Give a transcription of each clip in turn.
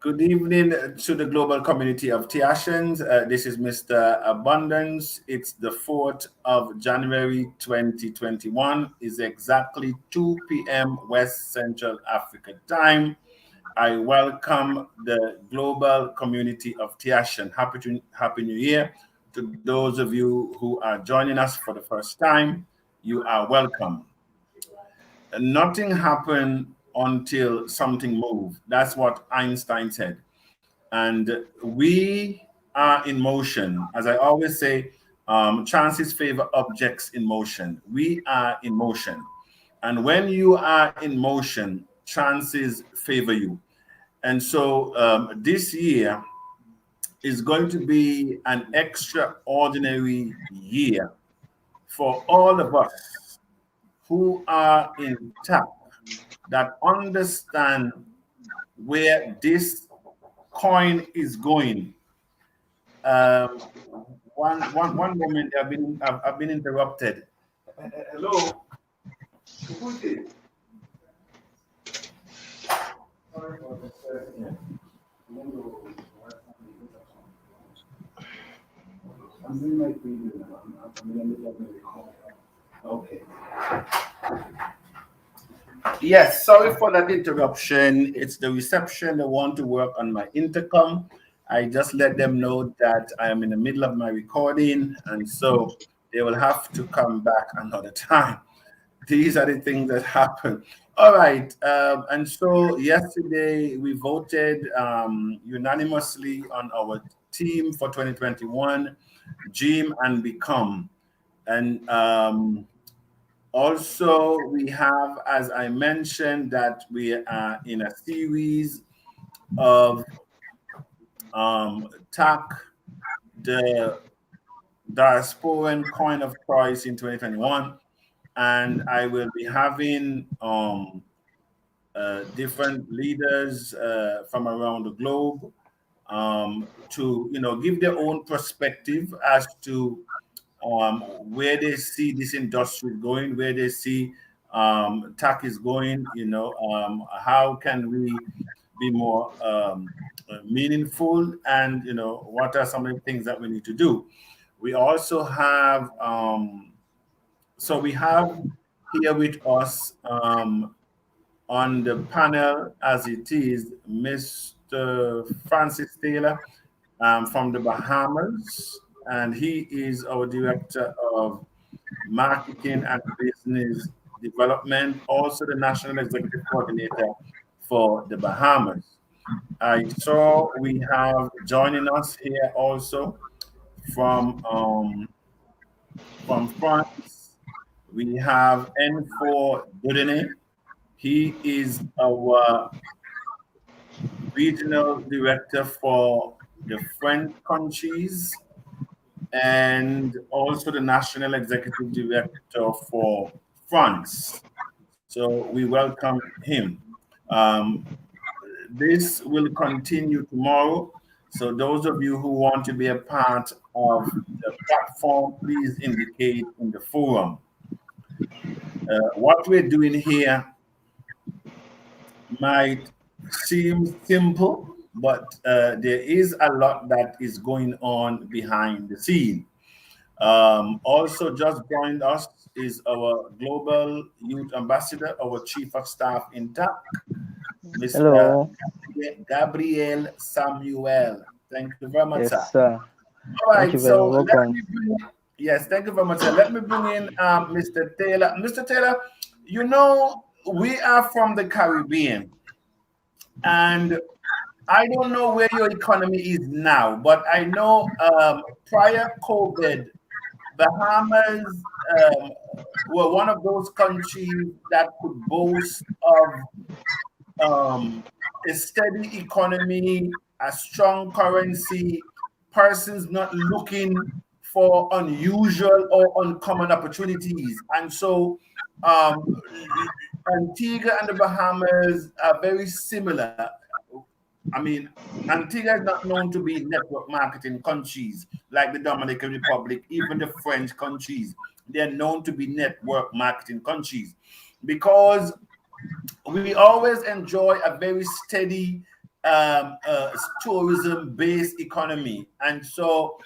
Good evening to the global community of Tiashans. This is Mr. Abundance. It's the 4th of January 2021. It's exactly 2 p.m. West Central Africa time. I welcome the global community of Tiashan. Happy New Year to those of you who are joining us for the first time. You are welcome. Nothing happened until something moved. That's what Einstein said. And we are in motion. As I always say, chances favor objects in motion. We are in motion. And when you are in motion, chances favor you. And so this year is going to be an extraordinary year for all of us who are in TAAC that understand where this coin is going. Um, one moment, I've been interrupted. Hello. Who's it? Sorry for this. I'm doing my preview now. I'm in the middle of my recording. Okay. Yes, sorry for that interruption. It's the reception. They want to work on my intercom. I just let them know that I am in the middle of my recording, and so they will have to come back another time. These are the things that happen. All right, and so yesterday we voted unanimously on our team for 2021, Dream and Become. And also, we have, as I mentioned, that we are in a series of TAAC, the Diasporan Coin of Choice in 2021, and I will be having different leaders from around the globe to give their own perspective as to where they see this industry going, where they see TAAC is going, how can we be more meaningful, and what are some of the things that we need to do. We also have so we have here with us on the panel as it is Mr. Francis Taylor from the Bahamas, and he is our Director of Marketing and Business Development, also the National Executive Coordinator for the Bahamas. I saw we have joining us here also from France. We have N4 Dodene. He is our regional director for the French countries, and also the national executive director for France. So we welcome him. This will continue tomorrow. So those of you who want to be a part of the platform, please indicate in the forum. What we're doing here might seem simple, but there is a lot that is going on behind the scene. Also, just joined us is our Global Youth Ambassador, our Chief of Staff in TAAC, Mr. Hello. Gabriel Samuel. Thank you very much, sir. Yes, sir. All Thank right, you very so much. let Welcome. me bring, yes, thank you very much, sir. Let me bring in Mr. Taylor. Mr. Taylor, we are from the Caribbean, and I don't know where your economy is now, but I know prior COVID, Bahamas were one of those countries that could boast of a steady economy, a strong currency, persons not looking for unusual or uncommon opportunities. And so Antigua and the Bahamas are very similar. I mean, Antigua is not known to be network marketing countries like the Dominican Republic, even the French countries. They're known to be network marketing countries because we always enjoy a very steady tourism-based economy, and so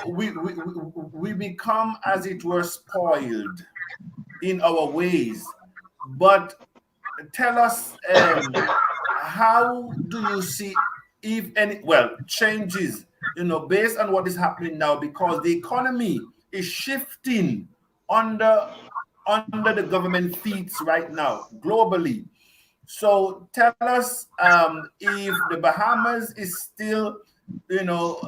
we become, as it were, spoiled in our ways. But tell us, how do you see, if any, well, changes, based on what is happening now, because the economy is shifting under the government feet right now globally. So tell us, if the Bahamas is still,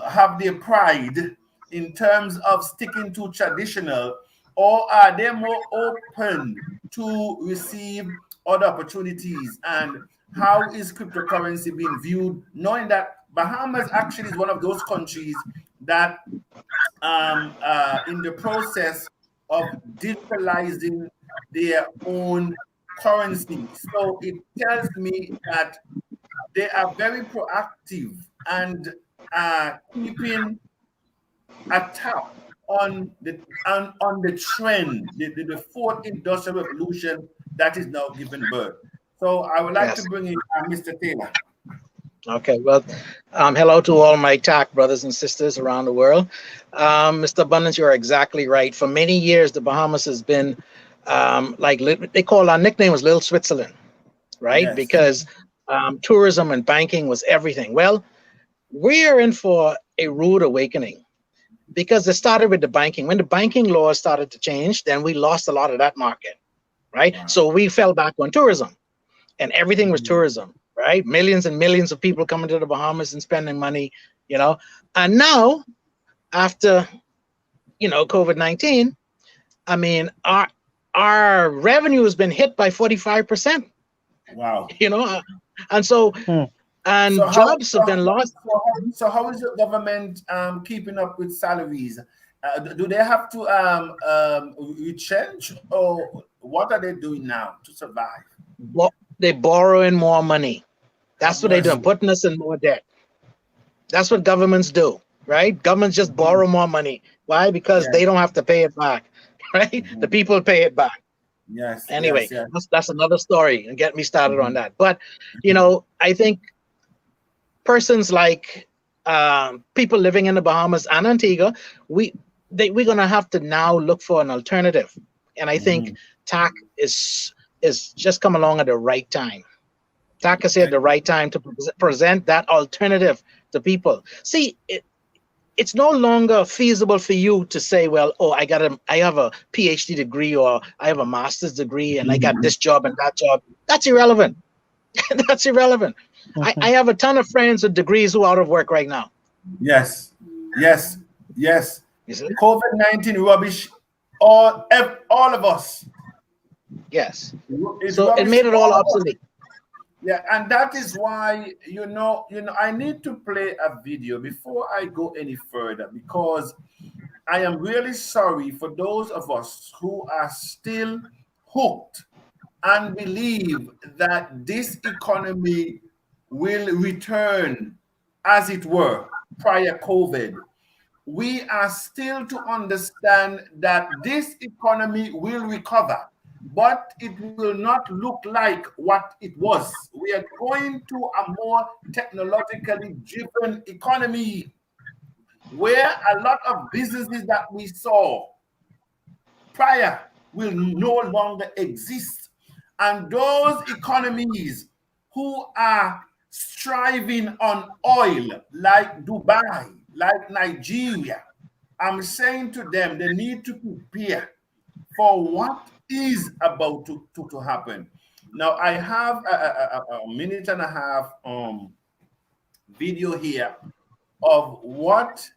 have their pride in terms of sticking to traditional, or are they more open to receive other opportunities? And how is cryptocurrency being viewed, knowing that Bahamas actually is one of those countries that, in the process of digitalizing their own currency. So it tells me that they are very proactive and keeping a tap on the trend, the fourth industrial revolution that is now giving birth. So I would like to Yes. bring in Mr. Taylor. Okay. Well, hello to all my TAAC brothers and sisters around the world. Mr. Abundance, you are exactly right. For many years, the Bahamas has been they call our nickname was Little Switzerland, right? Yes. Because tourism and banking was everything. Well, we are in for a rude awakening because it started with the banking. When the banking laws started to change, then we lost a lot of that market, right? Wow. So we fell back on tourism, and everything was tourism, right? Millions and millions of people coming to the Bahamas and spending money, And now, after COVID-19, I mean, our revenue has been hit by 45%. Wow. And so and So jobs have been lost. So how is your government keeping up with salaries? Do they have to retrench, or what are they doing now to survive? They're borrowing more money. That's what they're doing, putting us in more debt. That's what governments do, right? Governments just borrow more money. Why? Because they don't have to pay it back, right? The people pay it back. Yes. Anyway, yes. that's another story, and get me started on that. But I think persons like people living in the Bahamas and Antigua, we're gonna have to now look for an alternative, and I think TAAC is just come along at the right time. TAAC is at the right time to present that alternative to people. See, it's no longer feasible for you to say, well, oh, I have a PhD degree, or I have a master's degree, and I got this job and that job. That's irrelevant. That's irrelevant. I have a ton of friends with degrees who are out of work right now. Yes. COVID-19 rubbish all of us. Yes. So it made it all obsolete. Yeah, and that is why I need to play a video before I go any further, because I am really sorry for those of us who are still hooked and believe that this economy will return, as it were, prior COVID. We are still to understand that this economy will recover, but it will not look like what it was. We are going to a more technologically driven economy, where a lot of businesses that we saw prior will no longer exist. And those economies who are striving on oil, like Dubai, like Nigeria, I'm saying to them, they need to prepare for what is about to happen. Now, I have a minute and a half video here of what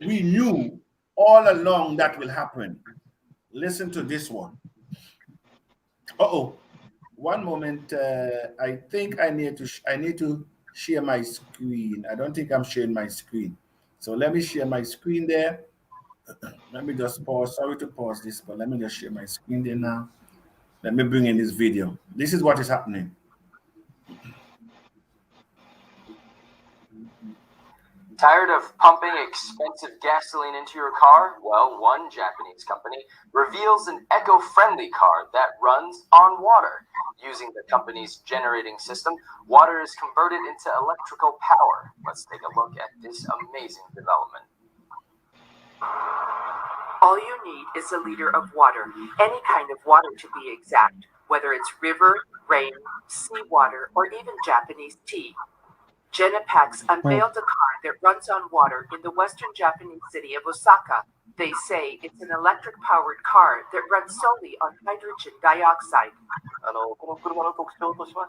we knew all along that will happen. Listen to this one. One moment. I think I need to share my screen. I don't think I'm sharing my screen. So let me share my screen there. Let me just pause. Sorry to pause this, but let me just share my screen there now. Let me bring in this video. This is what is happening. Tired of pumping expensive gasoline into your car? Well, one Japanese company reveals an eco-friendly car that runs on water. Using the company's generating system, water is converted into electrical power. Let's take a look at this amazing development. All you need is a liter of water, any kind of water to be exact, whether it's river, rain, seawater, or even Japanese tea. Genapax unveiled a car that runs on water in the western Japanese city of Osaka. They say it's an electric-powered car that runs solely on hydrogen dioxide.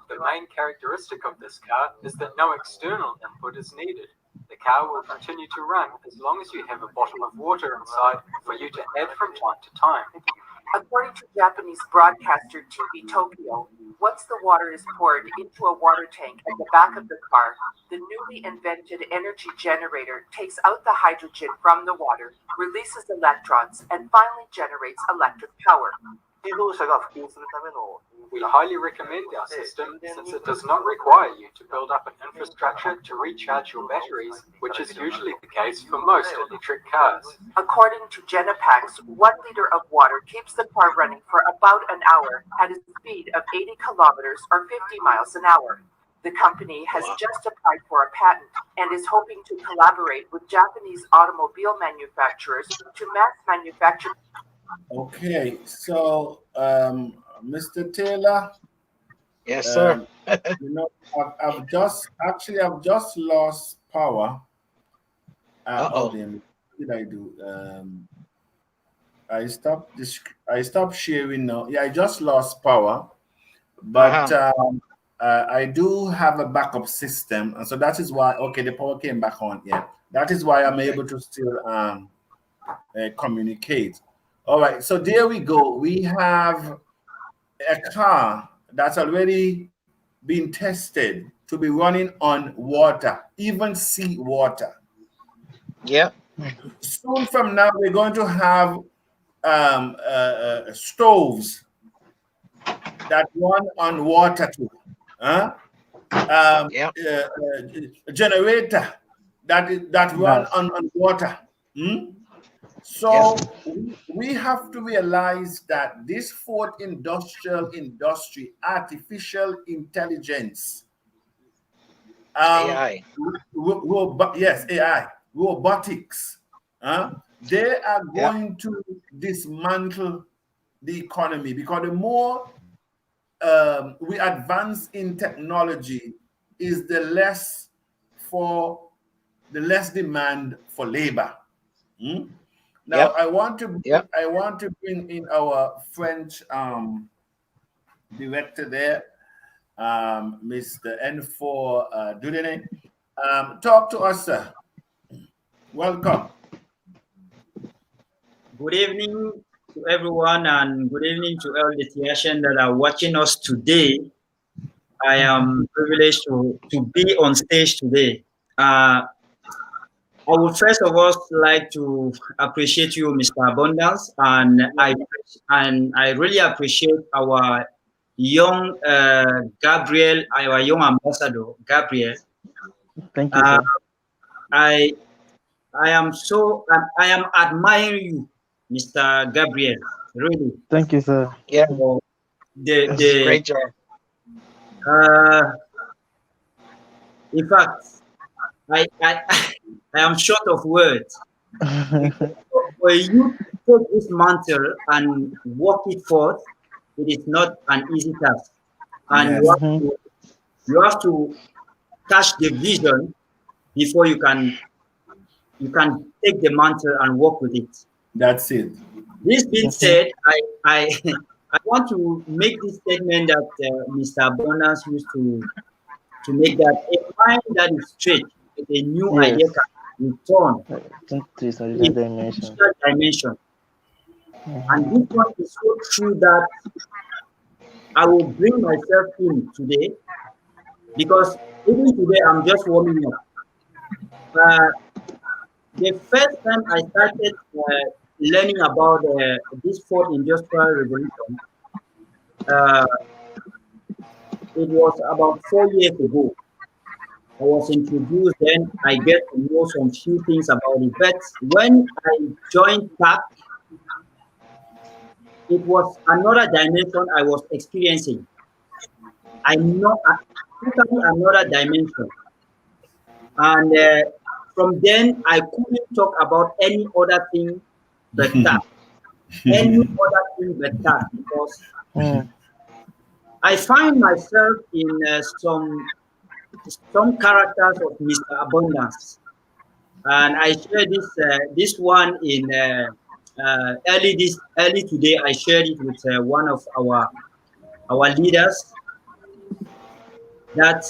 The main characteristic of this car is that no external input is needed. The car will continue to run as long as you have a bottle of water inside for you to add from time to time. According to Japanese broadcaster TV Tokyo, once the water is poured into a water tank at the back of the car, the newly invented energy generator takes out the hydrogen from the water, releases electrons, and finally generates electric power. We highly recommend our system since it does not require you to build up an infrastructure to recharge your batteries, which is usually the case for most electric cars. According to Genapax, 1 liter of water keeps the car running for about an hour at a speed of 80 kilometers or 50 miles an hour. The company has just applied for a patent and is hoping to collaborate with Japanese automobile manufacturers to mass manufacture. Okay, so Mr. Taylor. Yes, sir. You know, I've just lost power. What did I do? I stopped sharing now. Yeah, I just lost power, but I do have a backup system, and so that is why. Okay, the power came back on. Yeah, that is why I'm able to still communicate. All right, so there we go. We have a car that's already been tested to be running on water, even sea water. Yeah. Soon from now, we're going to have stoves that run on water too. Generator that run on water. So we have to realize that this fourth industrial industry, artificial intelligence, AI. AI, robotics, they are going to dismantle the economy, because the more we advance in technology, is the less demand for labor. Now, I want to bring in our French director there, Mr. N4 Dudene. Talk to us, sir. Welcome. Good evening to everyone, and good evening to all the TAACians that are watching us today. I am privileged to be on stage today. I would first of all like to appreciate you, Mr. Abundance, and I really appreciate our young Gabriel, our young ambassador, Gabriel. Thank you, sir. I am admiring you, Mr. Gabriel. Really. Thank you, sir. Yeah. Great job. In fact, I am short of words. For you to take this mantle and walk it forth, it is not an easy task. And you have to catch the vision before you can take the mantle and walk with it. That's it. This being said, I want to make this statement that Mr. Abundance used to make, that a mind that is straight with a new idea can return to this dimension. And this one is so true that I will bring myself in today, because even today I'm just warming up. The first time I started learning about this fourth industrial revolution, it was about 4 years ago. I was introduced, then I get to know some few things about it. But when I joined TAAC, it was another dimension I was experiencing. I know totally another dimension. And from then, I couldn't talk about any other thing but TAAC. Any other thing but TAAC, because I find myself in some characters of Mr. Abundance. And I share this one in early today. I shared it with one of our leaders, that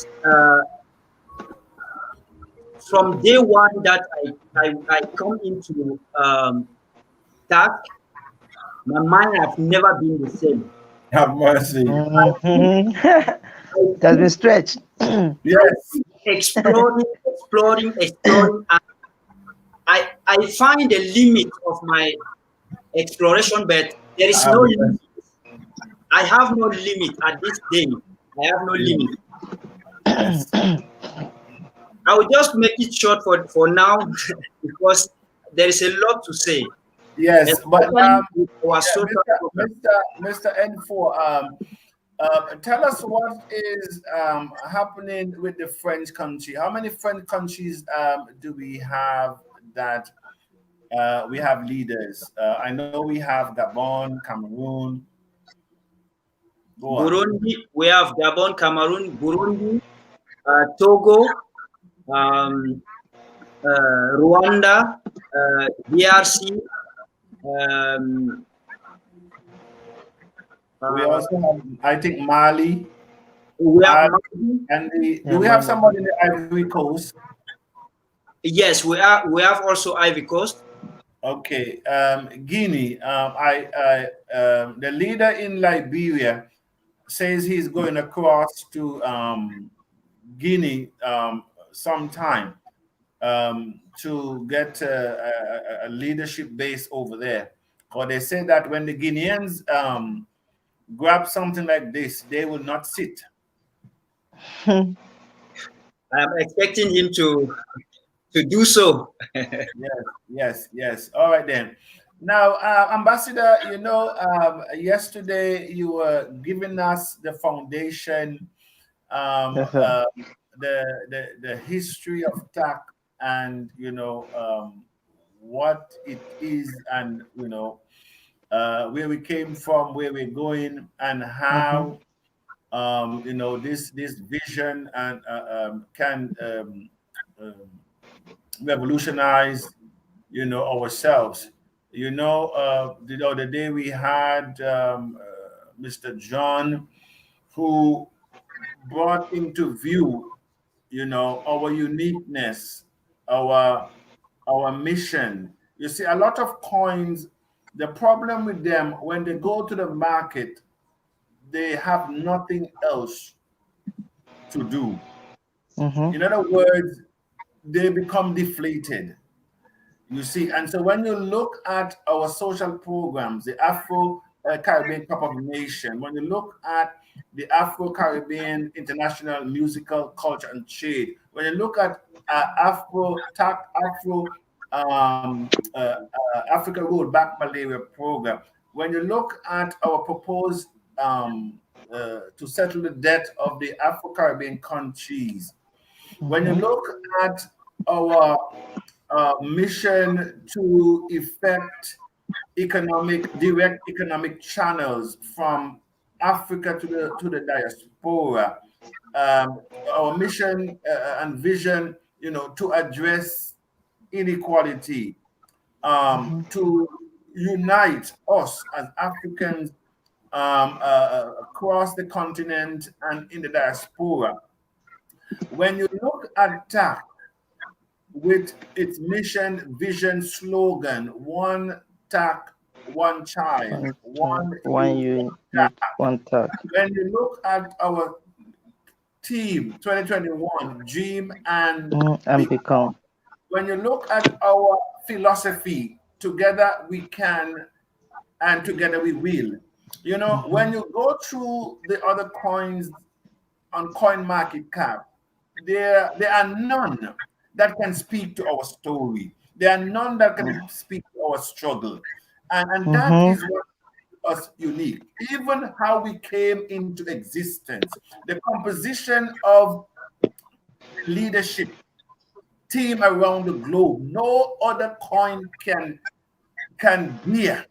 from day one that I come into TAAC, my mind has never been the same. Have mercy. That's been stretched. Yes. Exploring. And I find the limit of my exploration, but there is no limit. I have no limit at this day. I have no limit. Yes. I will just make it short for now because there is a lot to say. Yes, but Mr. N4, tell us what is happening with the French country. How many French countries do we have that we have leaders? I know we have Gabon, Cameroon. Burundi, we have Gabon, Cameroon, Burundi, Togo, Rwanda, DRC. We also have, I think, Mali. We have and do we have somebody in the Ivory Coast? Yes, we have also Ivory Coast. Okay, Guinea. The leader in Liberia says he's going across to Guinea sometime to get a leadership base over there. Or they say that when the Guineans grab something like this, they will not sit. I'm expecting him to do so. Yes. All right then. Now, Ambassador, yesterday you were giving us the foundation, the history of TAAC, and what it is, and where we came from, where we're going, and how this vision and can revolutionize ourselves. The other day we had Mr. John, who brought into view our uniqueness, our mission. You see, a lot of coins, the problem with them, when they go to the market, they have nothing else to do. In other words, they become deflated. You see, and so when you look at our social programs, the Afro-Caribbean Cup of Nation, when you look at the Afro-Caribbean International Musical Culture and Trade, when you look at Africa Road Back Malaria Program, when you look at our proposed to settle the debt of the Afro-Caribbean countries, when you look at our mission to effect direct economic channels from Africa to the diaspora, our mission and vision, to address inequality, to unite us as Africans across the continent and in the diaspora. When you look at TAAC with its mission, vision, slogan, one TAAC, one child, one unique, one TAAC. When you look at our team 2021, dream and become. When you look at our philosophy, together we can and together we will. When you go through the other coins on CoinMarketCap, there are none that can speak to our story. There are none that can speak to our struggle. And that is what makes us unique. Even how we came into existence, the composition of leadership team around the globe, no other coin can bear,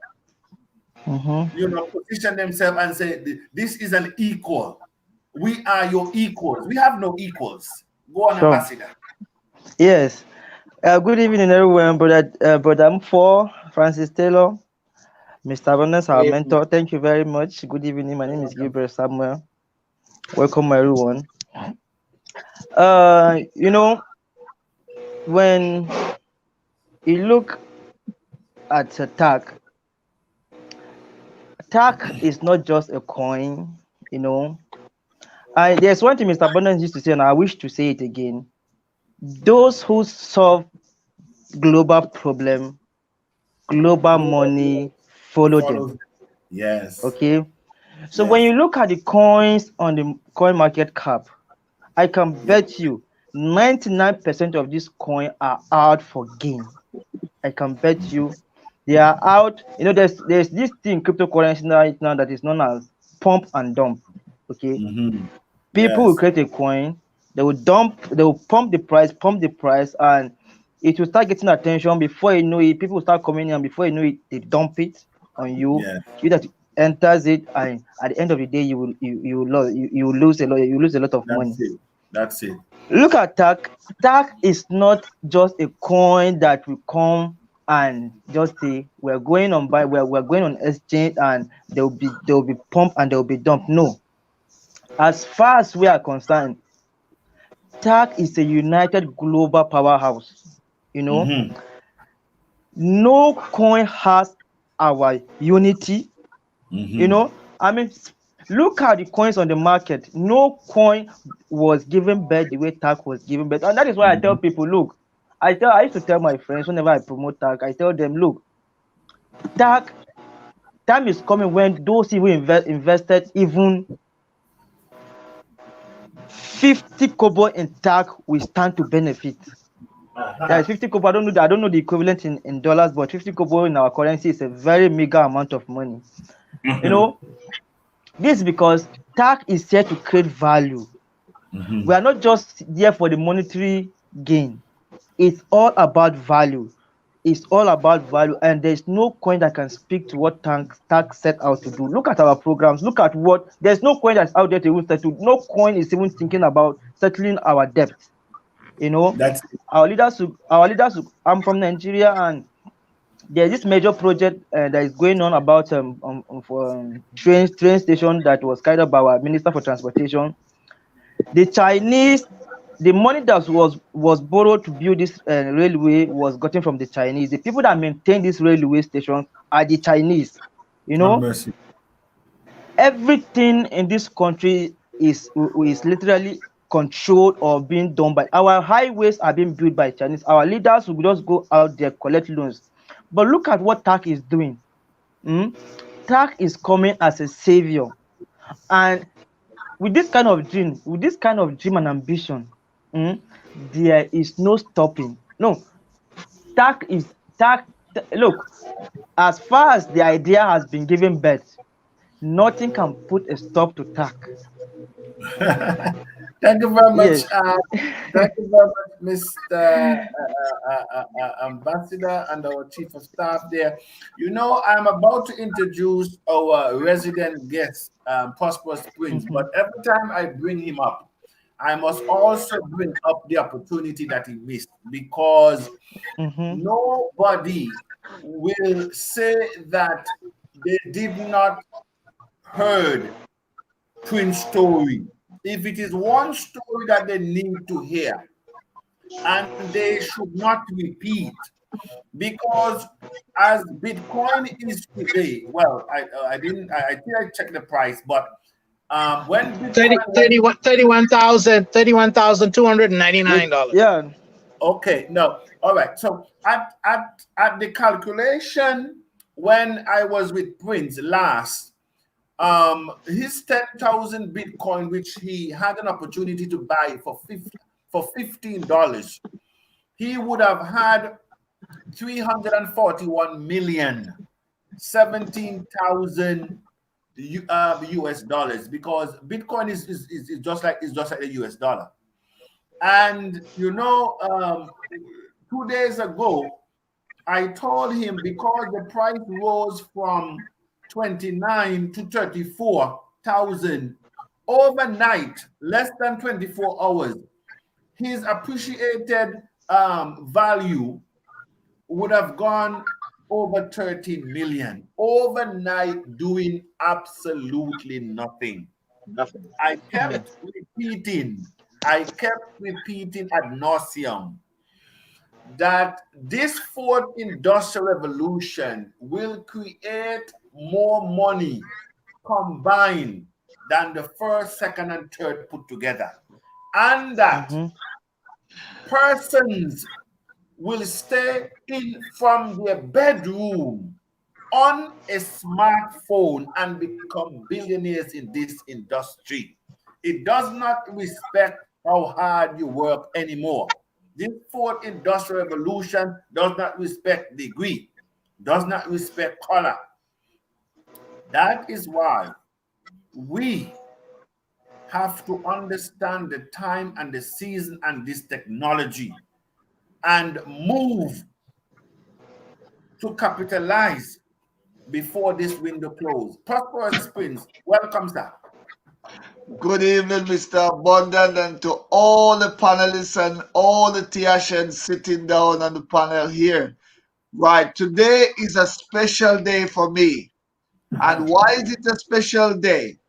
position themselves and say, this is an equal. We are your equals. We have no equals. Go on, Ambassador. Yes. Good evening, everyone. Brother M4, Francis Taylor, Mr. Abundance, our mentor. Thank you very much. Good evening. My name is Gabriel Samuel. Welcome, everyone. When you look at TAAC, TAAC is not just a coin, There's one thing Mr. Abundance used to say, and I wish to say it again. Those who solve global problem, global money, follow them. Yes. Okay. So when you look at the coins on the coin market cap, I can bet you 99% of these coins are out for gain. I can bet you they are out. There's this thing cryptocurrency right now that is known as pump and dump. Okay. People will create a coin, they will pump the price, and it will start getting attention. Before you know it, people will start coming in, and before you know it, they dump it on you. You that enters it, and at the end of the day, you will lose a lot of money. That's it. Look at TAAC. TAAC is not just a coin that will come and just say we're going on exchange, and there will be pump and there will be dump. No. As far as we are concerned, TAAC is a united global powerhouse. No coin has our unity. Look at the coins on the market. No coin was given birth the way TAAC was given birth. And that is why I tell people, look, I used to tell my friends whenever I promote TAAC, I tell them, look, TAAC, time is coming when those who invested even 50 kobo in TAAC will stand to benefit. That is 50 kobo. I don't know the equivalent in dollars, but 50 kobo in our currency is a very meager amount of money. This is because TAAC is here to create value. We are not just there for the monetary gain. It's all about value. It's all about value, and there's no coin that can speak to what TAAC set out to do. Look at our programs. Look at there's no coin that's out there to even settle. No coin is even thinking about settling our debt. Our leaders. I'm from Nigeria, and there's this major project that is going on about train station that was carried out by our Minister for Transportation. The Chinese, the money that was borrowed to build this railway was gotten from the Chinese. The people that maintain this railway station are the Chinese. Everything in this country is literally controlled or being done by our highways are being built by Chinese. Our leaders will just go out there, collect loans. But look at what TAAC is doing. TAAC is coming as a savior, and with this kind of dream and ambition, there is no stopping. No, TAAC. Look, as far as the idea has been given birth, nothing can put a stop to TAAC. Thank you very much. Thank you very much, Mr. Ambassador and our Chief of Staff there. I'm about to introduce our resident guest, Prosperous Prince, but every time I bring him up, I must also bring up the opportunity that he missed, because nobody will say that they did not heard Prince's story. If it is one story that they need to hear, and they should not repeat, because as Bitcoin is today, well, I think I checked the price, but when Bitcoin $31,299. Yeah. Okay, no, all right. So at the calculation when I was with Prince last, his 10,000 Bitcoin, which he had an opportunity to buy for for $15, he would have had 341 million, 17,000 US dollars, because Bitcoin is just like the US dollar. And 2 days ago, I told him, because the price rose from 29 to 34,000 overnight, less than 24 hours, his appreciated value would have gone over 13 million overnight, doing absolutely nothing. Nothing. I kept repeating ad nauseum that this fourth industrial revolution will create more money combined than the first, second, and third put together. And that persons will stay in from their bedroom on a smartphone and become billionaires in this industry. It does not respect how hard you work anymore. This fourth industrial revolution does not respect degree, does not respect color. That is why we have to understand the time and the season and this technology and move to capitalize before this window closes. Prosperous Prince, welcome, sir. Good evening, Mr. Abundant, and to all the panelists and all the TAACs sitting down on the panel here. Right, today is a special day for me. And why is it a special day?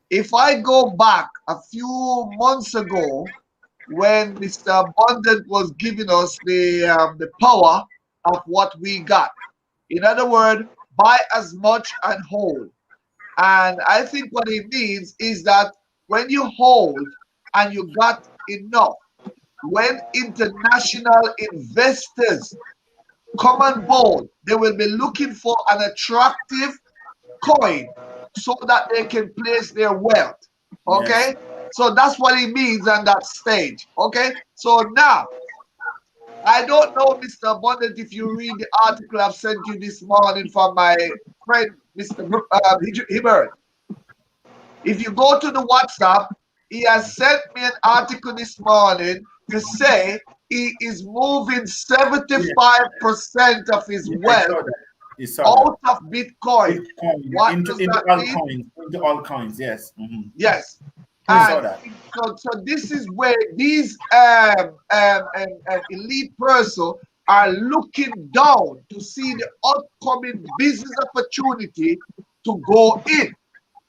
If I go back a few months ago, when Mr. Abundant was giving us the power of what we got. In other words, buy as much and hold. And I think what it means is that when you hold and you got enough, when international investors come on board, they will be looking for an attractive coin so that they can place their wealth. Okay? Yes. So that's what it means on that stage. Okay? So now, I don't know, Mr. Abundant, if you read the article I've sent you this morning from my friend, Mr. Hibbert. If you go to the WhatsApp, he has sent me an article this morning to say he is moving 75% of his wealth out of Bitcoin. What into all coins, yes. Yes. So this is where these elite persons are looking down to see the upcoming business opportunity to go in.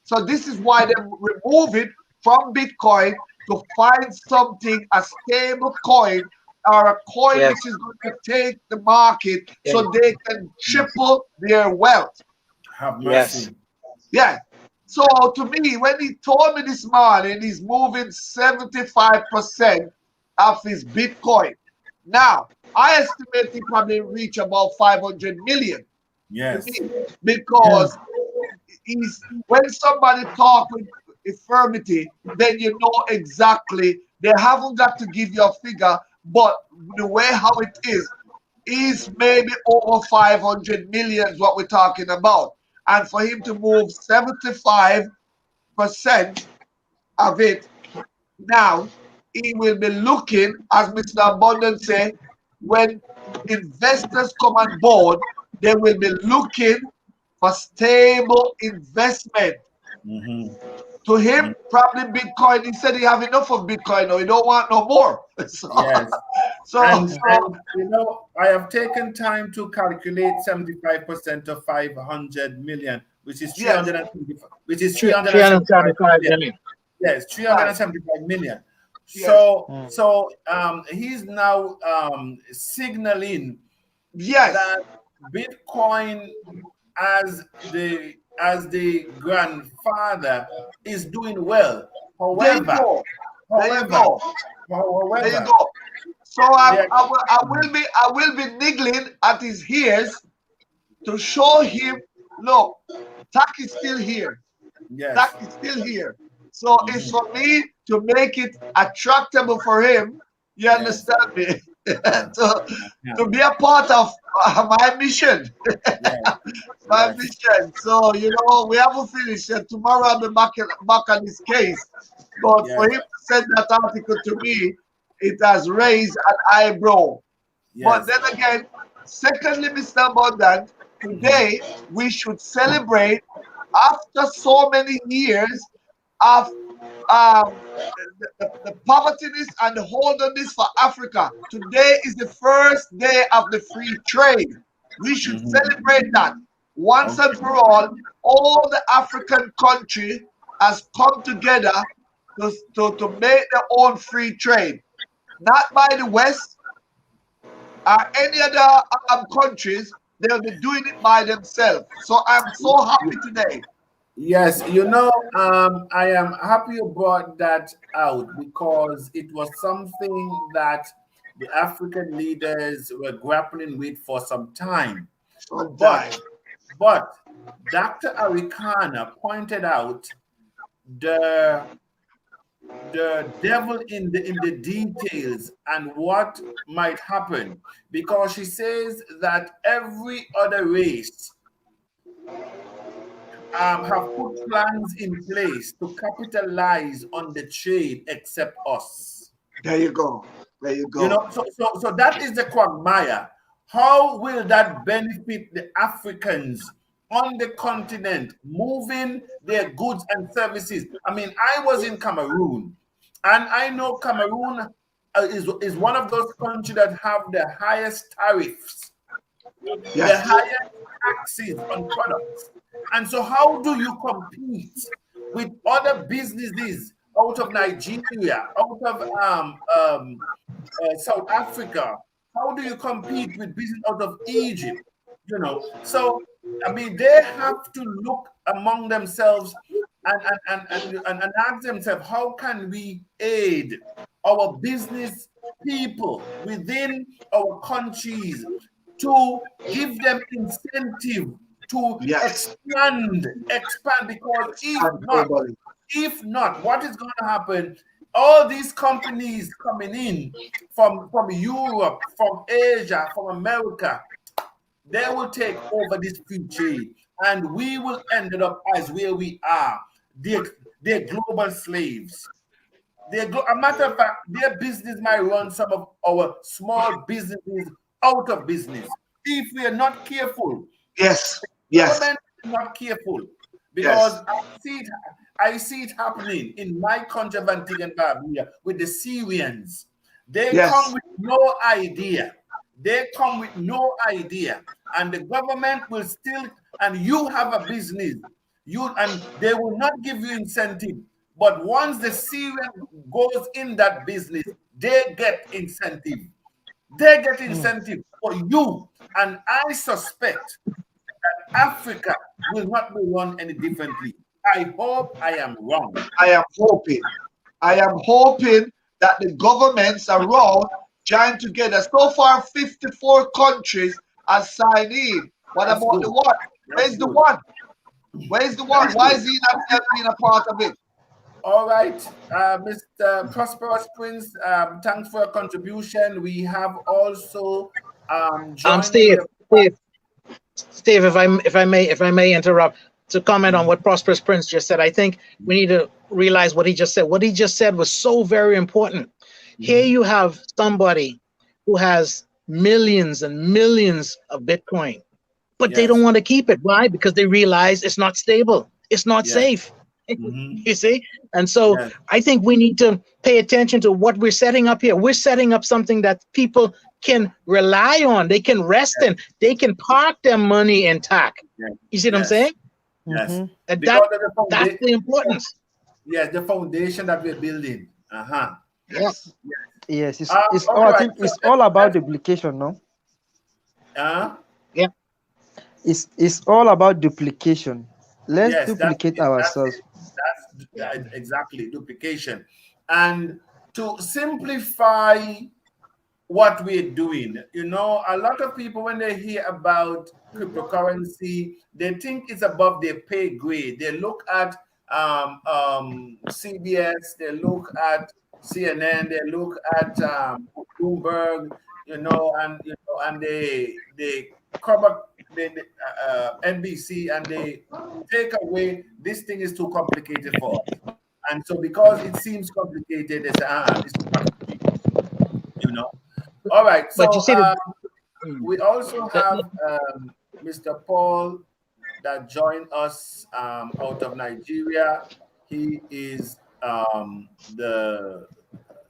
So this is why they remove it from Bitcoin to find something, a stable coin or a coin which is going to take the market so they can triple their wealth. Have mercy. Yeah. So to me, when he told me this morning, he's moving 75% of his Bitcoin. Now, I estimate he probably reach about 500 million. Yes. Because when somebody talks with infirmity, then you know exactly. They haven't got to give you a figure, but the way how it is maybe over 500 million is what we're talking about. And for him to move 75% of it, now he will be looking, as Mr. Abundant said, when investors come on board, they will be looking for stable investment. To him, probably Bitcoin, he said he have enough of Bitcoin, or he don't want no more. So, yes. And I have taken time to calculate 75% of 500 million, which is 375 million. Yes, 375 million. Yes. So he's now signaling that Bitcoin as the grandfather is doing well. However, there you go. So I will be niggling at his ears to show him, look, TAAC is still here. Yes. TAAC is still here. So it's for me to make it attractable for him You understand me? To be a part of my mission. My mission. So, you know, we haven't finished yet. Tomorrow I'll be back on this case. But for him to send that article to me, it has raised an eyebrow. But then again, secondly, Mr. Abundant, today we should celebrate after so many years of the povertyness and the holderness for Africa. Today is the first day of the free trade. We should celebrate that. Once and for all the African country has come together to make their own free trade. Not by the West or any other countries. They'll be doing it by themselves. So I'm so happy today. Yes, you know, I am happy you brought that out because it was something that the African leaders were grappling with for some time. But Dr. Arikana pointed out the devil in the details and what might happen, because she says that every other race have put plans in place to capitalize on the trade except us. There you go. There you go. You know, so that is the quagmire. How will that benefit the Africans on the continent moving their goods and services? I mean, I was in Cameroon, and I know Cameroon is one of those countries that have the highest tariffs, the highest taxes on products. And so how do you compete with other businesses out of Nigeria, out of South Africa? How do you compete with business out of Egypt? You know, so I mean, they have to look among themselves and ask themselves, how can we aid our business people within our countries to give them incentive to expand, because if not, what is going to happen? All these companies coming in from Europe, from Asia, from America, they will take over this free trade, and we will end up as where we are. They're global slaves. A matter of fact, their business might run some of our small businesses out of business if we are not careful. Government is not careful, because I see it happening in my country of Antigua and Barbuda with the Syrians. They come with no idea. They come with no idea, and the government will still. And you have a business, and they will not give you incentive. But once the Syrian goes in that business, they get incentive. They get incentive for you, and I suspect Africa will not be run any differently. I hope I am wrong. I am hoping that the governments around join together. So far, 54 countries are signed in. What about the one? Where's the one? Where's the one? Why is he not being a part of it? All right, Mr. Prosperous Prince, thanks for your contribution. We have also Steve, if I may interrupt to comment on what Prosperous Prince just said. I think we need to realize what he just said. What he just said was so very important. Here you have somebody who has millions and millions of Bitcoin, but they don't want to keep it. Why? Because they realize it's not stable. It's not safe. You see? And so I think we need to pay attention to what we're setting up here. We're setting up something that people can rely on. They can rest in. They can park their money in TAAC. You see what I'm saying? Yes. And that's the importance. Yes, the foundation that we're building. Yes. Yes, it's all, I think it's all about duplication, no? Yeah. It's all about duplication. Let's duplicate ourselves. That's exactly duplication. And to simplify what we're doing, you know, a lot of people, when they hear about cryptocurrency, they think it's above their pay grade. They look at CBS, they look at CNN, they look at Bloomberg, and they cover the NBC, and they take away, this thing is too complicated for us. And so because it seems complicated, they say, it's too complicated. All right. So But you see, we also have Mr. Paul that joined us out of Nigeria. He is the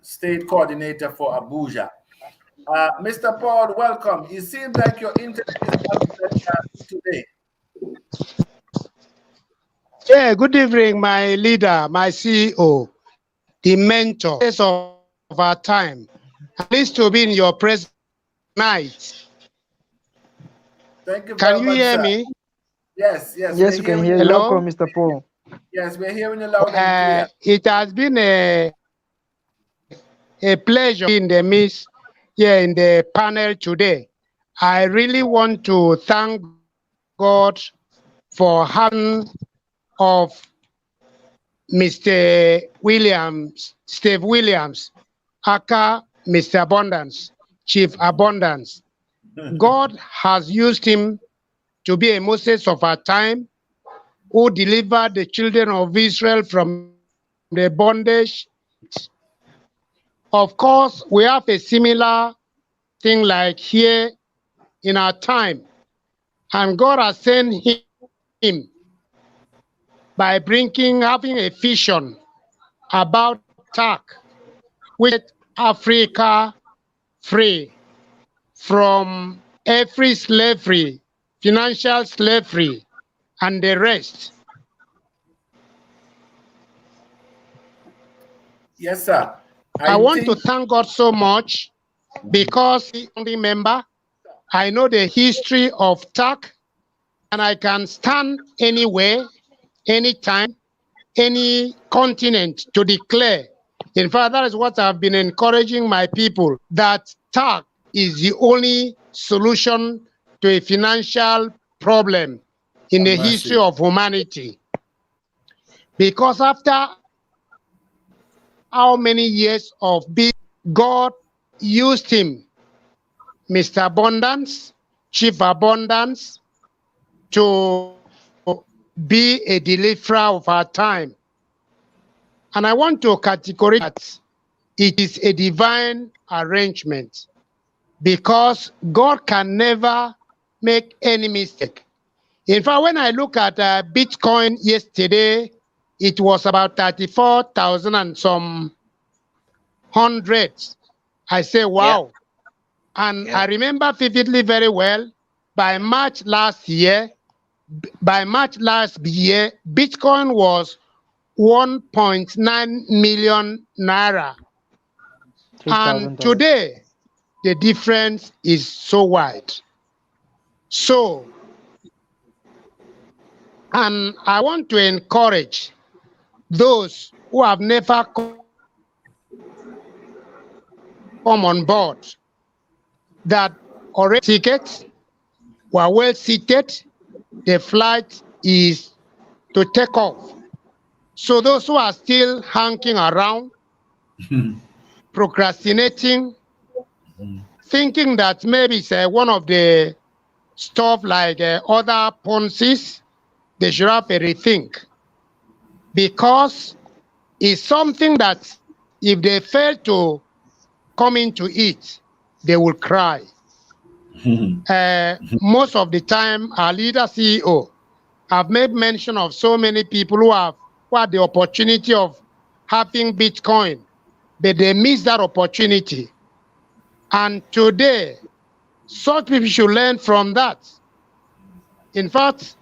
state coordinator for Abuja. Mr. Paul, welcome. It seems like your internet is not today. Yeah, good evening, my leader, my CEO, the mentor of our time. Pleased to be in your presence tonight. Thank you. Can you hear me? Yes, you can hear you. Hello? Welcome, Mr. Paul. Yes, we're hearing you loud and clear. It has been a pleasure in the midst here in the panel today. I really want to thank God for having of Mr. Williams, Steve Williams, aka Mr. Abundance, Chief Abundance. God has used him to be a Moses of our time, who delivered the children of Israel from the bondage. Of course, we have a similar thing like here in our time. And God has sent him by having a vision about TAAC, which Africa free from every slavery, financial slavery, and the rest. Yes, sir. I want to thank God so much because the only member, I know the history of TAAC, and I can stand anywhere, anytime, any continent to declare. In fact, that is what I've been encouraging my people, that TAAC is the only solution to a financial problem in the history of humanity. Because after how many years of being, God used him, Mr. Abundance, Chief Abundance, to be a deliverer of our time. And I want to categorize that it is a divine arrangement, because God can never make any mistake. In fact, when I look at Bitcoin yesterday, it was about 34,000 and some hundreds. I say, wow. Yeah. And I remember vividly very well, by March last year, Bitcoin was 1.9 million naira. And today, the difference is so wide. So, and I want to encourage those who have never come on board, that already tickets were well seated, the flight is to take off. So those who are still hanging around, procrastinating, thinking that maybe it's one of the stuff like other Ponzi's, they should have a rethink. Because it's something that if they fail to come into it, they will cry. Most of the time, our leader CEO have made mention of so many people who had the opportunity of having Bitcoin, but they missed that opportunity. And today, such people should learn from that. In fact,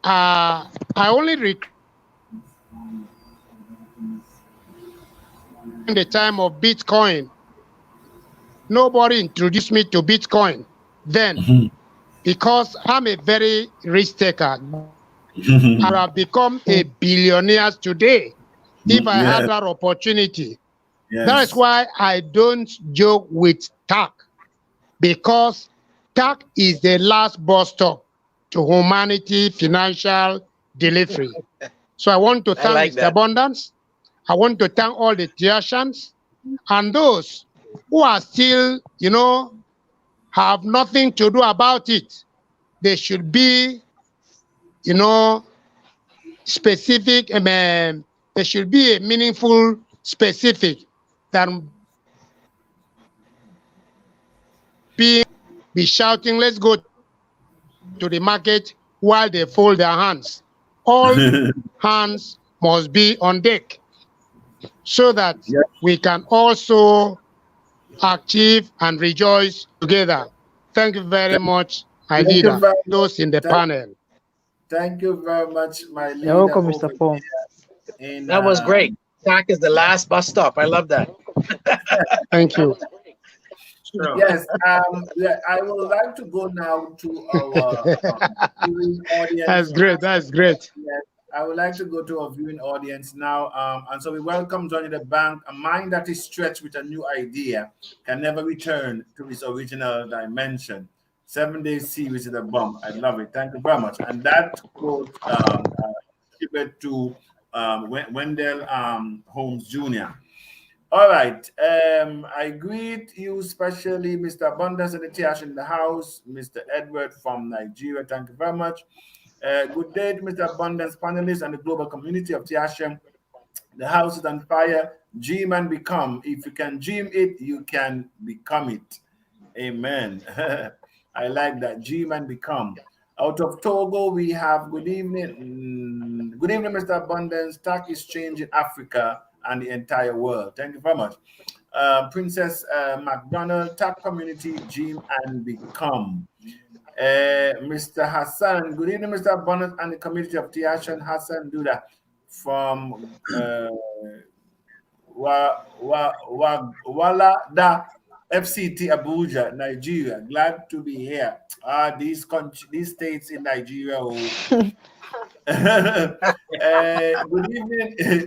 I only regret the time of Bitcoin. Nobody introduced me to Bitcoin then, because I'm a very risk taker. I have become a billionaire today if I had that opportunity. That is why I don't joke with TAAC, because TAAC is the last bus stop to humanity financial delivery. So I want to thank Mr. Abundance. I want to thank all the TAACians. And those who are still, have nothing to do about it, they should be, specific. There should be a meaningful specific than be shouting, let's go to the market while they fold their hands. All hands must be on deck so that we can also achieve and rejoice together. Thank you very much, my leader, those in the panel. Thank you very much, my leader. You're welcome, Mr. Fong. That was great. TAAC is the last bus stop. I love that. Thank you. Sure. Yes, I would like to go now to our viewing audience. That's great. That's great. Yes, I would like to go to our viewing audience now. And so we welcome Johnny the Bank. A mind that is stretched with a new idea can never return to its original dimension. 7-day series is a bomb. I love it. Thank you very much. And that quote attributed to Wendell Holmes Jr. All right. I greet you, especially Mr. Abundance and the TAAC in the house, Mr. Edward from Nigeria. Thank you very much. Good day to Mr. Abundance, panelists, and the global community of TAAC. The house is on fire. Dream and become. If you can dream it, you can become it. Amen. I like that. Dream and become. Out of Togo, we have good evening. Good evening, Mr. Abundance. TAAC is changing Africa and the entire world. Thank you very much. Princess McDonald, TAAC community, dream and become. Mr. Hassan, good evening, Mr. Abundance and the community of TAAC. Hassan Duda from Walada FCT Abuja, Nigeria. Glad to be here. These states in Nigeria.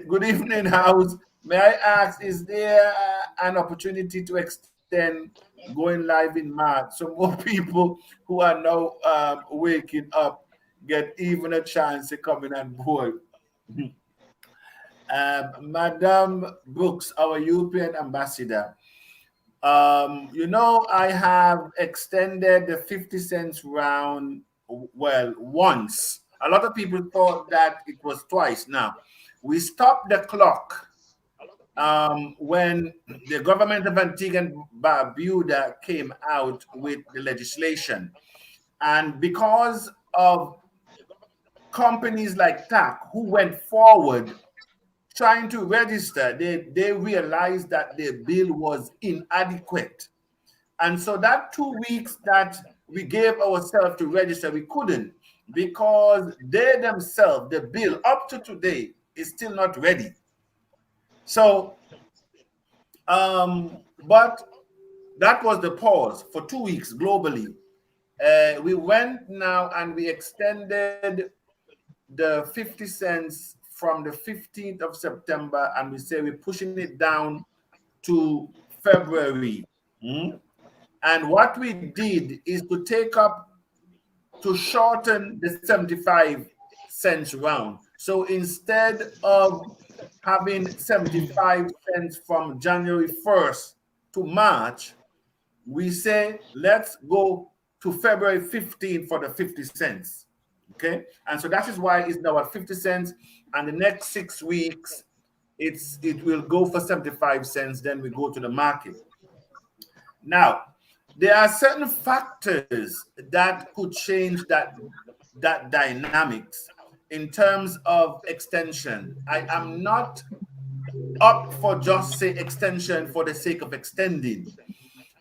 Good evening, house. May I ask, is there an opportunity to extend going live in March so more people who are now waking up get even a chance to come in and board? Madam Brooks, our European ambassador. I have extended the 50 cents round, once. A lot of people thought that it was twice. Now, we stopped the clock when the government of Antigua and Barbuda came out with the legislation. And because of companies like TAAC who went forward trying to register, they realized that their bill was inadequate. And so that 2 weeks that we gave ourselves to register, we couldn't, because they themselves, the bill up to today is still not ready. So, but that was the pause for 2 weeks globally. We went now and we extended the 50 cents from the 15th of September, and we say we're pushing it down to February. And what we did is to shorten the 75 cents round. So instead of having 75 cents from January 1st to March, we say, let's go to February 15th for the 50 cents. Okay. And so that is why it's now at 50 cents. And the next 6 weeks, it will go for 75 cents. Then we go to the market. Now, there are certain factors that could change that dynamics in terms of extension. I am not up for just say extension for the sake of extending.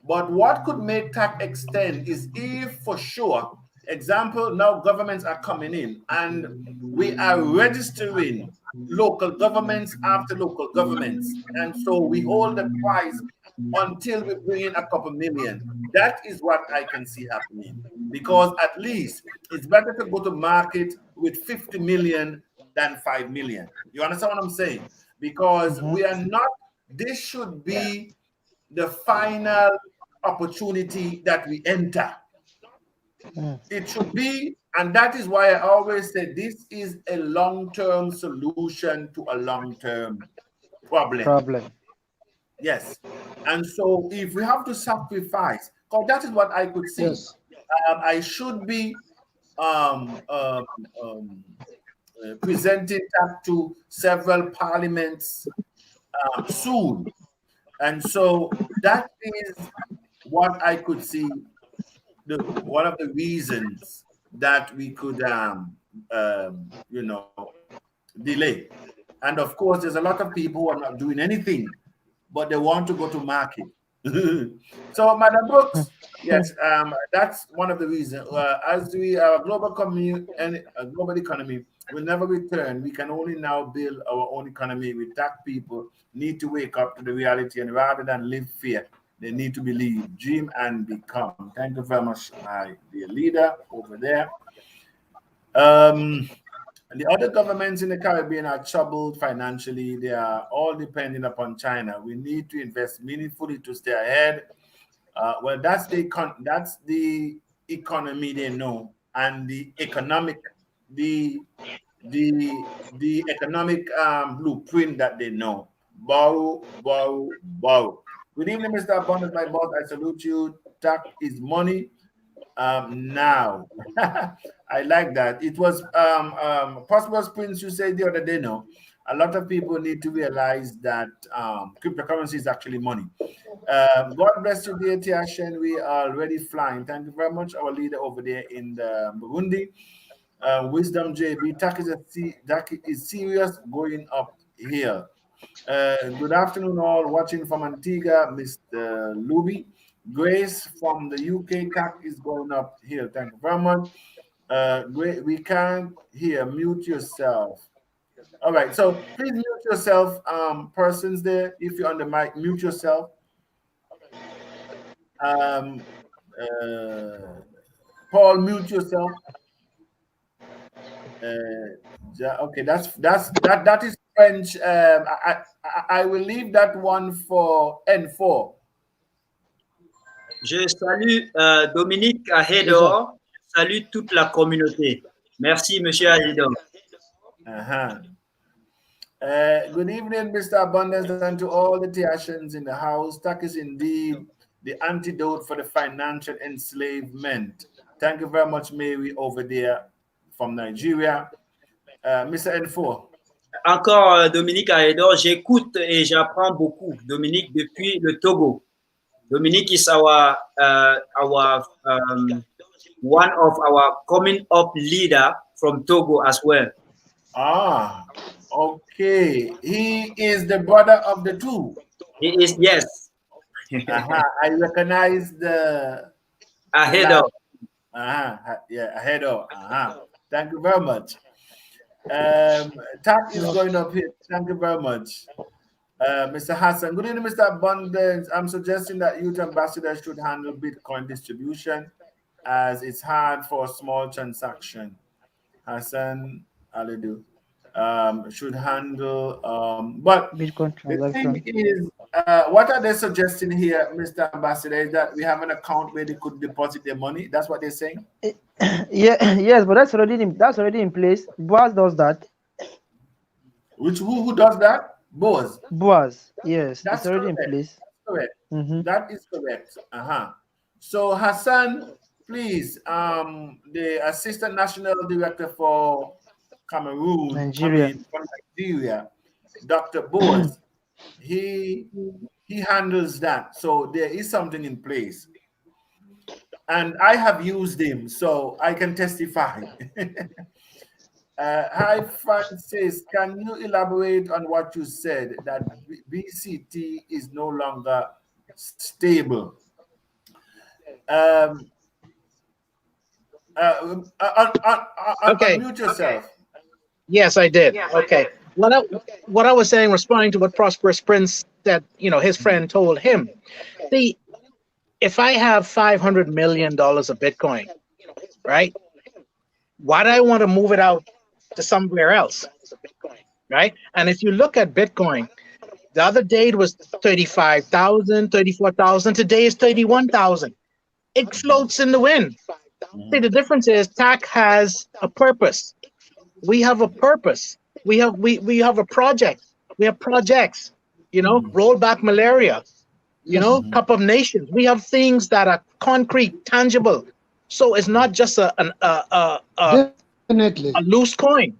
But what could make TAAC extend is if for sure, example, now governments are coming in and we are registering local governments after local governments. And so we hold the price until we bring in a couple million. That is what I can see happening, because at least it's better to go to market with 50 million than 5 million. You understand what I'm saying? Because we are not, this should be the final opportunity that we enter. It should be, and that is why I always say this is a long-term solution to a long-term problem. Yes. And so if we have to sacrifice, because that is what I could see. Yes. I should be presenting that to several parliaments soon. And so that is what I could see, one of the reasons that we could, you know, delay. And of course, there's a lot of people who are not doing anything, but they want to go to market. So, Madam Brooks, yes, that's one of the reasons. As we are a global community and a global economy will never return. We can only now build our own economy. We TAAC people need to wake up to the reality, and rather than live fear, they need to believe, dream, and become. Thank you very much, my dear leader over there. The other governments in the Caribbean are troubled financially. They are all depending upon China. We need to invest meaningfully to stay ahead. Well, that's the economy they know, and the economic economic blueprint that they know. Borrow, borrow, borrow. Good evening, Mr. Abundance, my boss. I salute you. TAAC is money. Now, I like that. It was Prosperous Prince, you said the other day, no, a lot of people need to realize that cryptocurrency is actually money. God bless you, dear Tiashen. We are already flying. Thank you very much, our leader over there in Burundi. Wisdom JB, TAAC is serious going up here. Good afternoon, all watching from Antigua, Mr. Luby. Grace from the UK, TAAC is going up here. Thank you very much. We can't hear. Mute yourself. All right, so please mute yourself, persons there. If you're on the mic, mute yourself. Paul, mute yourself. Okay, that is French. I will leave that one for N4. Je salue Dominique Ahedor. Salue toute la communauté. Merci, Monsieur Ahedor. Good evening, Mr. Abundance, and to all the Tiashans in the house. TAAC is indeed the antidote for the financial enslavement. Thank you very much, Mary, over there from Nigeria. Mr. N4. Encore Dominique Ahedor, j'écoute et j'apprends beaucoup. Dominique depuis le Togo. Dominique is our one of our coming up leader from Togo as well. Ah, okay. He is the brother of the two. He is, yes. I recognize the Ahedor. Yeah, Ahedor. Thank you very much. TAAC is going up here. Thank you very much. Mr. Hassan. Good evening, Mr. Abundance. I'm suggesting that youth ambassadors should handle Bitcoin distribution as it's hard for a small transaction. Hassan Alidu should handle, but Bitcoin the thing is, what are they suggesting here, Mr. Ambassador, is that we have an account where they could deposit their money? That's what they're saying? Yes, but that's already in place. Boaz does that. Who does that? Boaz, yes, that's already in place. Correct. That is correct. So Hassan, please, the Assistant National Director for Cameroon, Nigeria, Dr. Boaz, he handles that. So there is something in place, and I have used him, so I can testify. Hi, Francis. Can you elaborate on what you said that BCT is no longer stable? Unmute yourself. Yes, I did. Okay. What I was saying, responding to what Prosperous Prince said, his friend told him. See, if I have $500 million of Bitcoin, right? Why do I want to move it out to somewhere else, right? And if you look at Bitcoin, the other day it was 35,000, 34,000. Today is 31,000. It floats in the wind. See, the difference is TAAC has a purpose. We have a purpose. We have a project. We have projects. roll back malaria, Cup of Nations. We have things that are concrete, tangible. So it's not just a loose coin.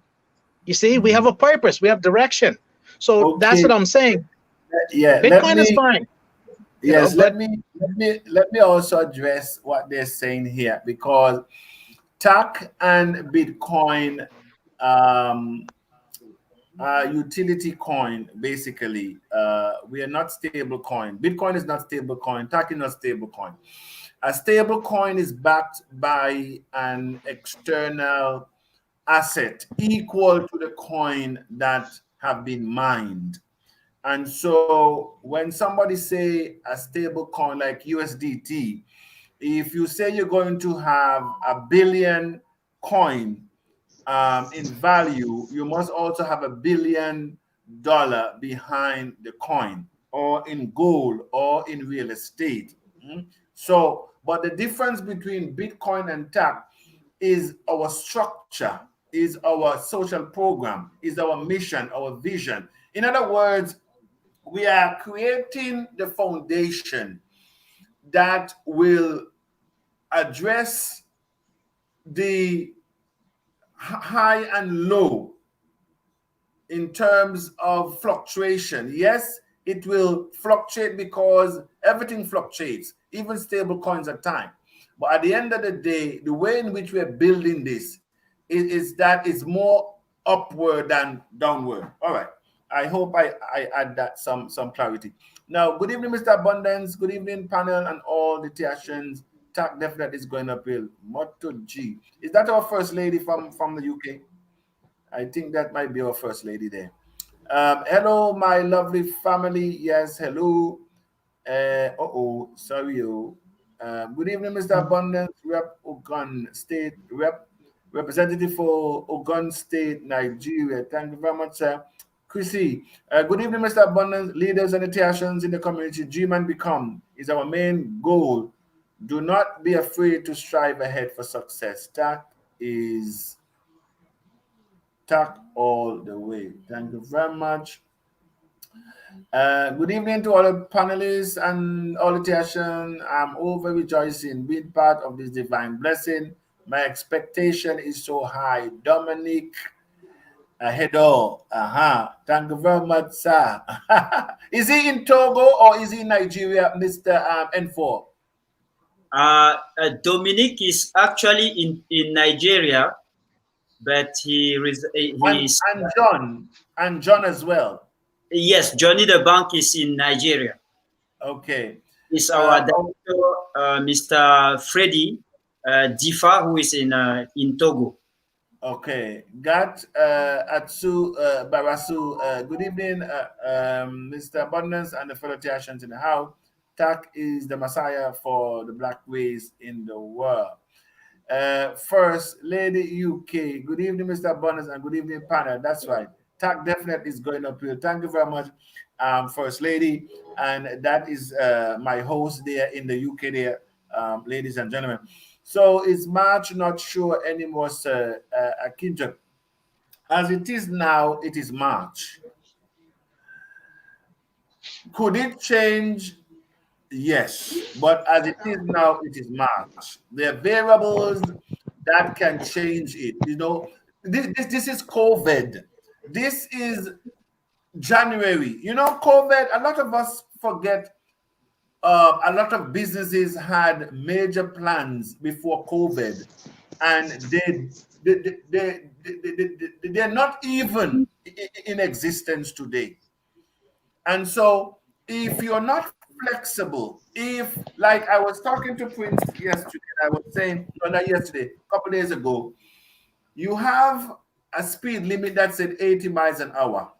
You see, we have a purpose, we have direction. So that's what I'm saying. Yeah, Bitcoin is fine. Yes, let me also address what they're saying here, because TAAC and Bitcoin, utility coin, basically, we are not stable coin. Bitcoin is not stable coin. TAAC is not stable coin. A stable coin is backed by an external asset equal to the coin that have been mined. And so when somebody say a stable coin like USDT, if you say you're going to have 1 billion coin in value, you must also have $1 billion behind the coin, or in gold, or in real estate. So, but the difference between Bitcoin and TAAC is our structure, is our social program, is our mission, our vision. In other words, we are creating the foundation that will address the high and low in terms of fluctuation. Yes, it will fluctuate because everything fluctuates, even stable coins at times. But at the end of the day, the way in which we're building this is that it's more upward than downward. All right. I hope I add that some clarity. Now, good evening, Mr. Abundance. Good evening, panel, and all the TAACians. TAAC definitely is going uphill. Motto G. Is that our first lady from the UK? I think that might be our first lady there. Hello, my lovely family. Yes, hello. Sorry. Good evening, Mr. Abundance, Rep Ogun State, Representative for Ogun State, Nigeria. Thank you very much, sir. Chrissy, good evening, Mr. Abundance. Leaders and the TAACians in the community, dream and become is our main goal. Do not be afraid to strive ahead for success. That is TAAC all the way. Thank you very much. Good evening to all the panelists and all the TAACians. I'm over rejoicing being part of this divine blessing. My expectation is so high. Dominic Ahedo. Thank you very much, sir. Is he in Togo or is he in Nigeria, Mr. N4? Dominic is actually in Nigeria, but he's and John as well. Yes, Johnny the Bank is in Nigeria. Okay. It's our director, Mr. Freddy Difa, who is in Togo. Okay. Gat Atsu Barasu. Good evening, Mr. Abundance and the fellow TAACians in the house. TAAC is the Messiah for the Black race in the world. First Lady UK. Good evening, Mr. Abundance, and good evening, panel. That's right. TAAC definitely is going up here. Thank you very much, First Lady. And that is my host there in the UK there, ladies and gentlemen. So is March not sure anymore, sir, Akinjo? As it is now, it is March. Could it change? Yes, but as it is now, it is March. There are variables that can change it. This is COVID. This is January. COVID, a lot of us forget. A lot of businesses had major plans before COVID, and they're not even in existence today. And so if you're not flexible, like I was talking to Prince yesterday, I was saying, not yesterday, a couple days ago, you have a speed limit that's at 80 miles an hour,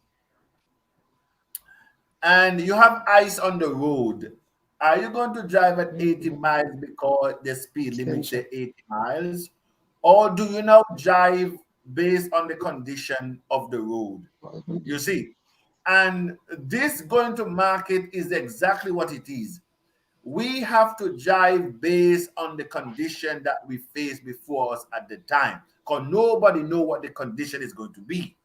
and you have ice on the road. Are you going to drive at 80 miles because the speed limit is 80 miles? Or do you now drive based on the condition of the road? You see? And this going to market is exactly what it is. We have to drive based on the condition that we face before us at the time, because nobody knows what the condition is going to be.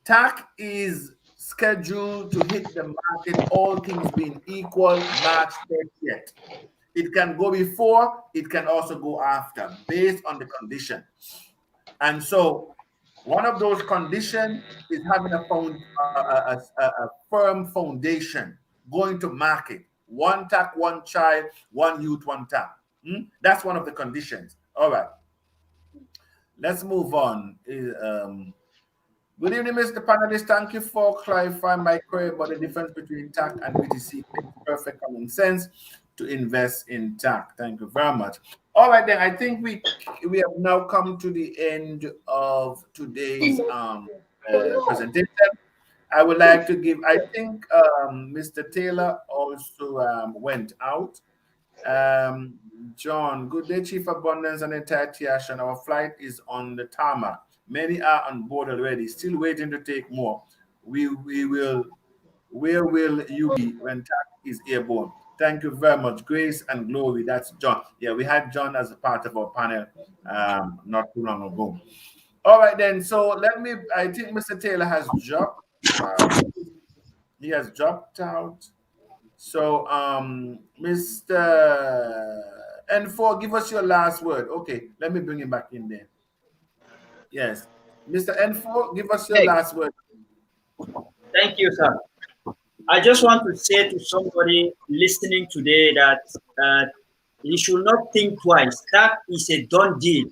TAAC is scheduled to hit the market, all things being equal, March 30th. It can go before, it can also go after, based on the condition. And so one of those conditions is having a firm foundation, going to market. One TAAC, one child, one youth, one TAAC. That's one of the conditions. All right. Let's move on. Good evening, Mr. Panelist. Thank you for clarifying my query about the difference between TAAC and BTC. Makes perfect common sense to invest in TAAC. Thank you very much. All right, then. I think we have now come to the end of today's presentation. I would like to give. I think Mr. Taylor also went out. John, good day, Chief Abundance and entire TAAC. Our flight is on the tarmac. Many are on board already, still waiting to take more. Where will you be when TAAC is airborne? Thank you very much. Grace and glory. That's John. Yeah, we had John as a part of our panel not too long ago. All right, then. So I think Mr. Taylor has dropped. He has dropped out. So, Mr. N4, give us your last word. Okay, let me bring him back in there. Yes. Mr. N4, give us your last word. Thank you, sir. I just want to say to somebody listening today that you should not think twice. TAAC is a done deal.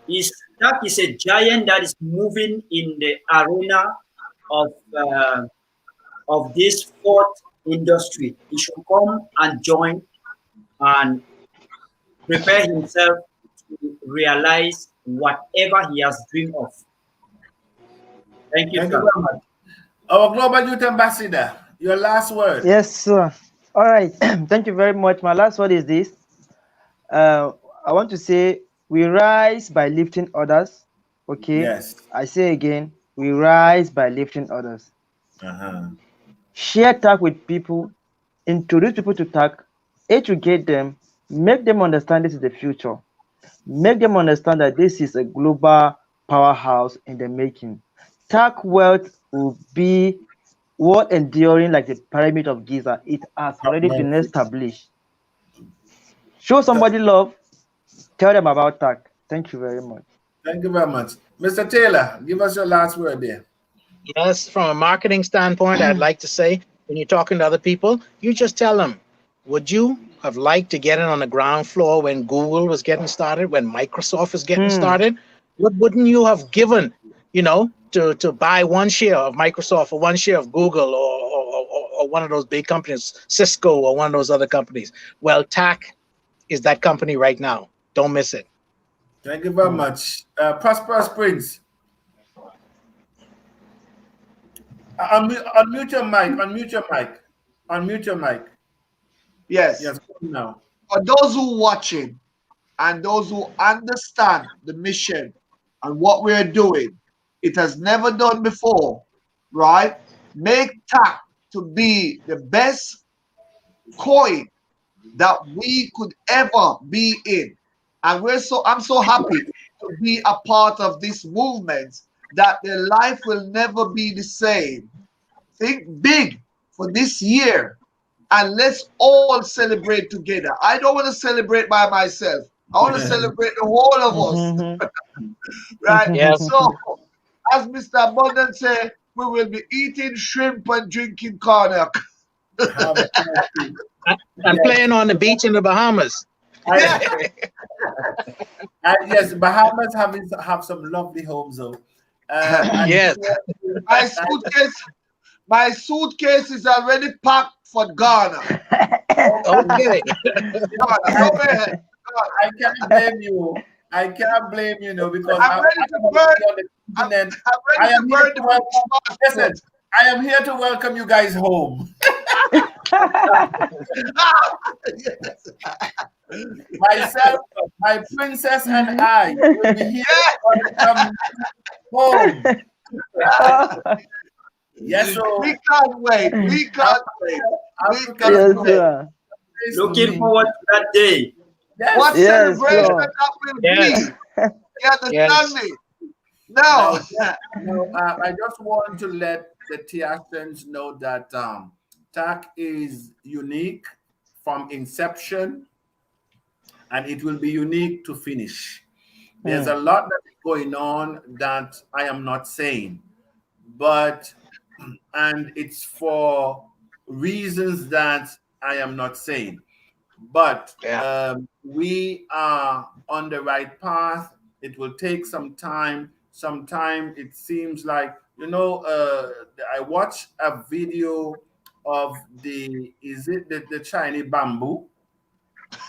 TAAC is a giant that is moving in the arena of this fourth industry. He should come and join and prepare himself to realize whatever he has dreamed of. Thank you, sir. Very much. Our Global Youth Ambassador, your last word. Yes, sir. All right. Thank you very much. My last word is this. I want to say we rise by lifting others. Okay. Yes. I say again, we rise by lifting others. Share TAAC with people, introduce people to TAAC, educate them, make them understand this is the future. Make them understand that this is a global powerhouse in the making. TAAC wealth will be world enduring like the Pyramid of Giza. It has already been established. Show somebody love, tell them about TAAC. Thank you very much. Thank you very much. Mr. Taylor, give us your last word there. Yes, from a marketing standpoint, I'd like to say, when you're talking to other people, you just tell them, would you have liked to get in on the ground floor when Google was getting started, when Microsoft was getting started? What wouldn't you have given, to buy one share of Microsoft or one share of Google or one of those big companies, Cisco or one of those other companies? Well, TAAC is that company right now. Don't miss it. Thank you very much. Prosperous Prince. Unmute your mic. Unmute your mic. Yes. Yes. Now. For those who are watching and those who understand the mission and what we're doing, it has never done before, right? Make TAAC to be the best coin that we could ever be in. And I'm so happy to be a part of this movement that their life will never be the same. Think big for this year and let's all celebrate together. I don't want to celebrate by myself. I want to celebrate the whole of us. Right? Yes. So, as Mr. Abundance said, we will be eating shrimp and drinking cognac. I'm playing on the beach in the Bahamas. Yes, Bahamas have some lovely homes though. Yes. My suitcase is already packed for Ghana. Okay. I can't blame you. I can't blame you, because I'm ready to burn. Listen, I am here to welcome you guys home. Myself, my princess, and I will be here to welcome home. Yes, so we can't wait. We can't wait. Looking forward to that day. Yes. What celebration that will be. You understand me? No. I just want to let the TAACians know that TAAC is unique from inception, and it will be unique to finish. There's a lot that is going on that I am not saying, but and it's for reasons that I am not saying. But we are on the right path. It will take some time. Sometime it seems like, I watched a video of is it the Chinese bamboo?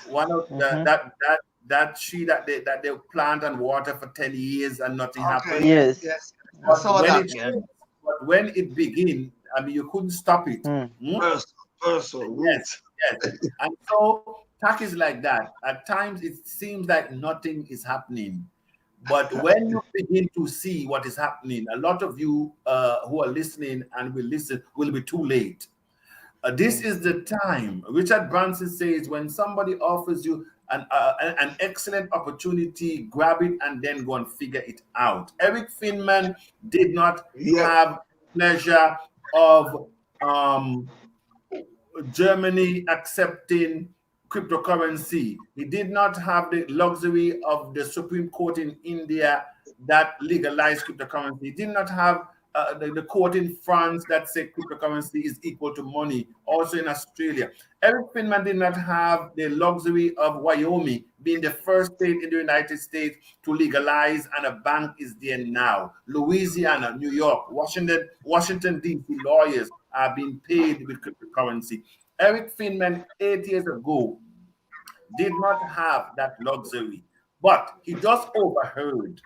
One of that tree that they plant and water for 10 years and nothing happens. Yes. Yes. I saw that. But when it begins, I mean, you couldn't stop it. Yes. And so TAAC is like that. At times, it seems like nothing is happening. But when you begin to see what is happening, a lot of you who are listening and will listen will be too late. This is the time. Richard Branson says, when somebody offers you an excellent opportunity, grab it and then go and figure it out. Eric Finman did not have pleasure of Germany accepting cryptocurrency. He did not have the luxury of the Supreme Court in India that legalized cryptocurrency. He did not have the court in France that said cryptocurrency is equal to money, also in Australia. Eric Finman did not have the luxury of Wyoming being the first state in the United States to legalize, and a bank is there now. Louisiana, New York, Washington D.C. lawyers are being paid with cryptocurrency. Eric Finman 8 years ago did not have that luxury, but he just overheard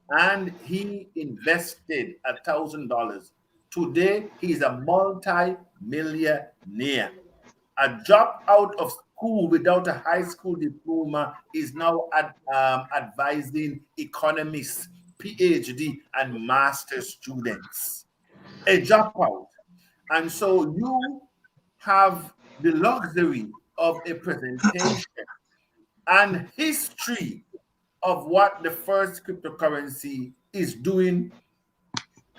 and he invested $1,000. Today, he's a multi-millionaire. A drop out of school without a high school diploma is now advising economists, PhD, and master students. A dropout. And so you have the luxury of a presentation and history of what the first cryptocurrency is doing,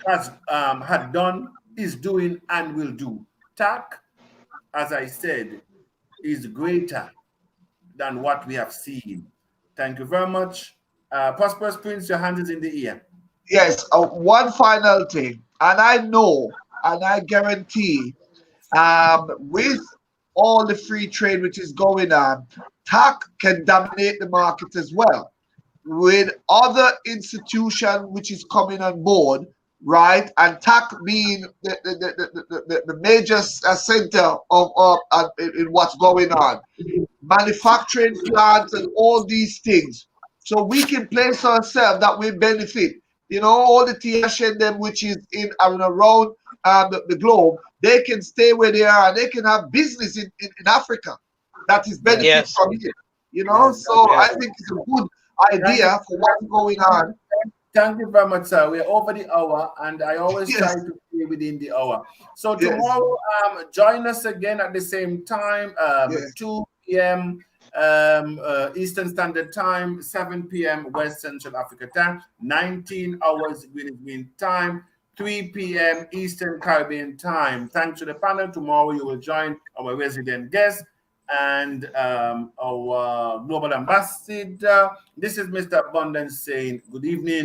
had done, is doing, and will do. TAAC, as I said, is greater than what we have seen. Thank you very much. Prosperous Prince, your hand is in the air. Yes, one final thing, and I know and I guarantee with all the free trade which is going on, TAAC can dominate the market as well. With other institution which is coming on board, right? And TAAC being the major center of in what's going on, manufacturing plants and all these things. So we can place ourselves that we benefit. All the TAAC them which is in and around the globe, they can stay where they are and they can have business in Africa that is benefit from it. So I think it's a good idea for what's going on. Thank you very much, sir. We're over the hour, and I always try to stay within the hour. So tomorrow, join us again at the same time, 2 p.m. Eastern Standard Time, 7 p.m. West Central Africa Time, 19 hours Greenwich Mean Time, 3 p.m. Eastern Caribbean Time. Thanks to the panel. Tomorrow you will join our resident guest and our global ambassador. This is Mr. Abundance saying good evening.